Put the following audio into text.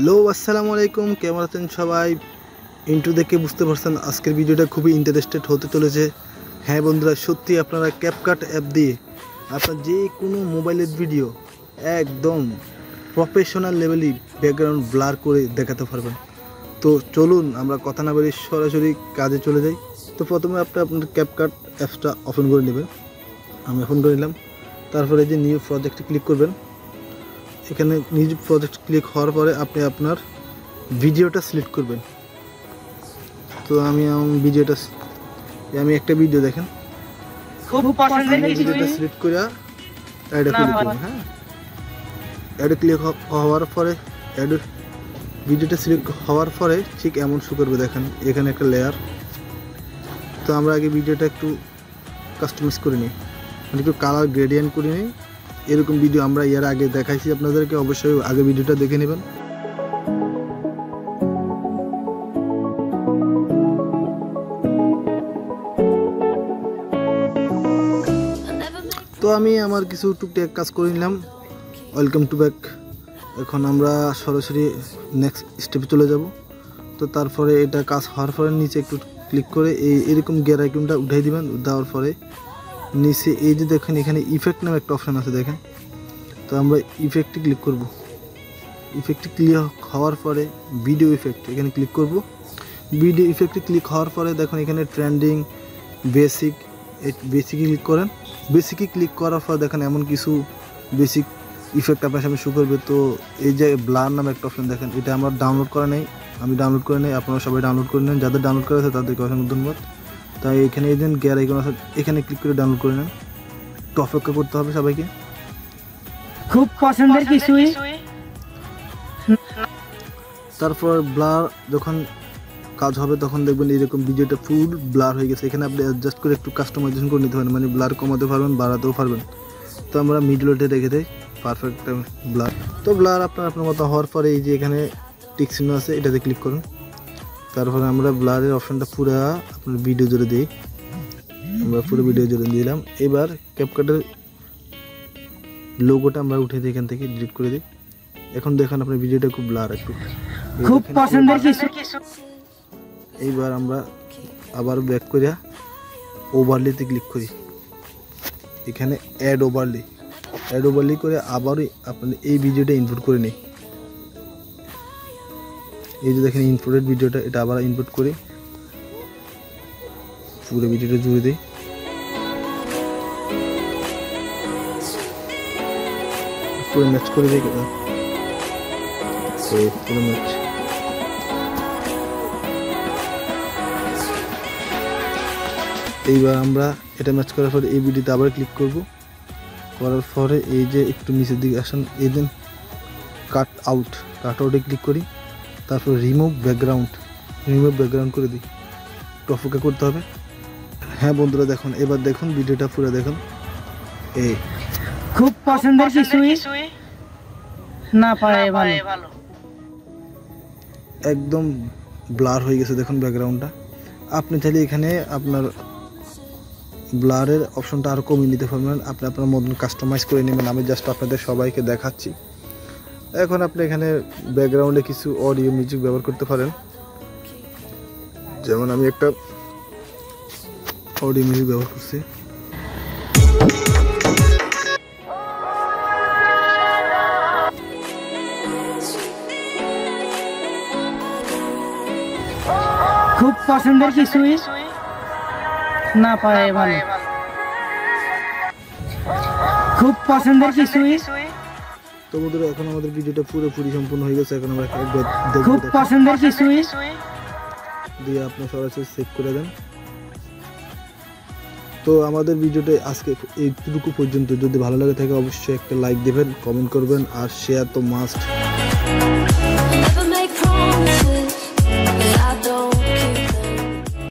Hello আসসালামু আলাইকুম, কেমন আছেন সবাই? ইন্ট্রো দেখে বুঝতে পারছেন আজকের ভিডিওটা খুবই ইন্টারেস্টেড হতে চলেছে। হ্যাঁ বন্ধুরা, সত্যি আপনারা ক্যাপকাট অ্যাপ দিয়ে আপনার যে কোনো মোবাইলের ভিডিও একদম প্রফেশনাল লেভেলে ব্যাকগ্রাউন্ড ব্লার করে দেখাতে পারবেন। তো চলুন আমরা কথা না বলে সরাসরি কাজে চলে যাই। তো প্রথমে আপনার ক্যাপকাট অ্যাপসটা ওপেন করে নেবেন। আমি ওপেন করে নিলাম। তারপরে যে নিউ প্রজেক্টে ক্লিক করবেন। এখানে নিউ প্রজেক্ট ক্লিক হওয়ার পরে আপনি আপনার ভিডিওটা সিলেক্ট করবেন। তো আমি একটা ভিডিও দেখেন, খুব পছন্দের ভিডিওটা সিলেক্ট করে অ্যাডে ক্লিক করবেন। হ্যাঁ, অ্যাডে ক্লিক হওয়ার পরে ভিডিওটা সিলেক্ট হওয়ার পরে ঠিক এমন শো করবে। দেখেন এখানে একটা লেয়ার। তো আমরা আগে ভিডিওটা একটু কাস্টমাইজ করে নিই, মানে একটু কালার গ্রেডিয়েন্ট করে নিই। এরকম ভিডিও আমরা এর আগে দেখাইছি আপনাদেরকে, অবশ্যই আগে ভিডিওটা দেখে নেবেন। তো আমি আমার কিছু টুকটাক কাজ করে নিলাম। Welcome to back. এখন আমরা সরাসরি নেক্সট স্টেপে চলে যাব। তো তারপরে এটা কাজ হওয়ার পরে নিচে একটু ক্লিক করে এরকম গিয়ার আইকনটা উঠাই দিবেন। দেওয়ার পরে নিচে এই যে দেখেন এখানে ইফেক্ট নামে একটা অপশান আছে, দেখেন। তো আমরা ইফেক্টে ক্লিক করব। ইফেক্টে ক্লিক হওয়ার পরে ভিডিও ইফেক্ট এখানে ক্লিক করব। ভিডিও ইফেক্টে ক্লিক হওয়ার পরে দেখুন এখানে ট্রেন্ডিং, বেসিকে ক্লিক করেন। বেসিকে ক্লিক করার পর দেখেন এমন কিছু বেসিক ইফেক্ট আপনার সামনে শো করবে। তো এই যে ব্লার নামে একটা অপশান দেখেন, এটা আমার ডাউনলোড করা নেই, আমি ডাউনলোড করে নেই। আপনারা সবাই ডাউনলোড করে নেন, যাদের ডাউনলোড করা আছে তাদেরকে অসংখ্য ধন্যবাদ। তাই এখানে এই দিন গিয়ার আইকন আছে, এখানে ক্লিক করে ডাউনলোড করে নেন। তো অপেক্ষা করতে হবে সবাইকে। খুব পছন্দের কিছুই। তারপর ব্লার যখন কাজ হবে তখন দেখবেন এরকম ভিডিওটা ফুল ব্লার হয়ে গেছে। এখানে আপনি অ্যাডজাস্ট করে একটু কাস্টমাইজেশন করে নিতে পারেন, মানে ব্লার কমাতে পারবেন, বাড়াতেও পারবেন। তো আমরা মিডলোটে রেখে দেই পারফেক্ট ব্লার। তো ব্লার আপনার মতো হওয়ার পরে এই যে এখানে টিক চিহ্ন আছে, এটাতে ক্লিক করুন। তারপরে আমরা ব্লারের অপশানটা পুরো আপনার ভিডিও জুড়ে দিই। আমরা পুরো ভিডিও জুড়ে দিলাম। এবার ক্যাপকাটের লোগোটা আমরা উঠে দিই, এখান থেকে ডিলিট করে দিই। এখন দেখেন আপনার ভিডিওটা খুব ব্লার, একটু খুব পছন্দের কিছু। এইবার আমরা আবার ব্যাক করিয়া ওভারলিতে ক্লিক করি। এখানে অ্যাড ওভারলি করে আবারও আপনার এই ভিডিওটা ইনপুট করে নিই। এই যে দেখেন ইনপুটেড ভিডিওটা, এটা আবার ইনপুট করি, পুরো ভিডিওটা জুড়ে দিই। পুরো ম্যাচ করে দিই, পুরো ম্যাচ। এইবার আমরা এটা ম্যাচ করার পরে এই ভিডিওতে আবার ক্লিক করব। করার পরে এই যে একটু নিচের দিকে আসেন, এই দিন কাট আউটে ক্লিক করি। তারপর রিমুভ ব্যাকগ্রাউন্ড করে দিই। একটু অপেক্ষা করতে হবে। হ্যাঁ বন্ধুরা দেখুন, এবার দেখুন ভিডিওটা পুরো দেখুন। এই খুব পছন্দের কিছুই না পারে ভালো, একদম ব্লার হয়ে গেছে দেখুন ব্যাকগ্রাউন্ডটা। আপনি চাইলে এখানে আপনার ব্লারের অপশনটা আরও কমিয়ে নিতে পারবেন, আপনি আপনার মতন কাস্টমাইজ করে নেবেন। আমি জাস্ট আপনাদের সবাইকে দেখাচ্ছি। এখন আপনি এখানে ব্যাকগ্রাউন্ডে কিছু অডিও মিউজিক ব্যবহার করতে পারেন। যেমন আমি একটা অডিও মিউজিক ব্যবহার করছি। খুব পছন্দের কিছুই না পারে ভালো, খুব পছন্দের কিছুই। তো বন্ধুরা এখন আমাদের ভিডিওটা পুরোপুরি সম্পূর্ণ হয়ে গেছে। এখন আমরা খুব পছন্দের কিছুই দিয়ে আপনি সরাসরি সেভ করে দেন। তো আমাদের ভিডিওটা আজকে এইটুকু পর্যন্ত। যদি ভালো লাগে থাকে অবশ্যই একটা লাইক দেবেন, কমেন্ট করবেন, আর শেয়ার তো মাস্ট।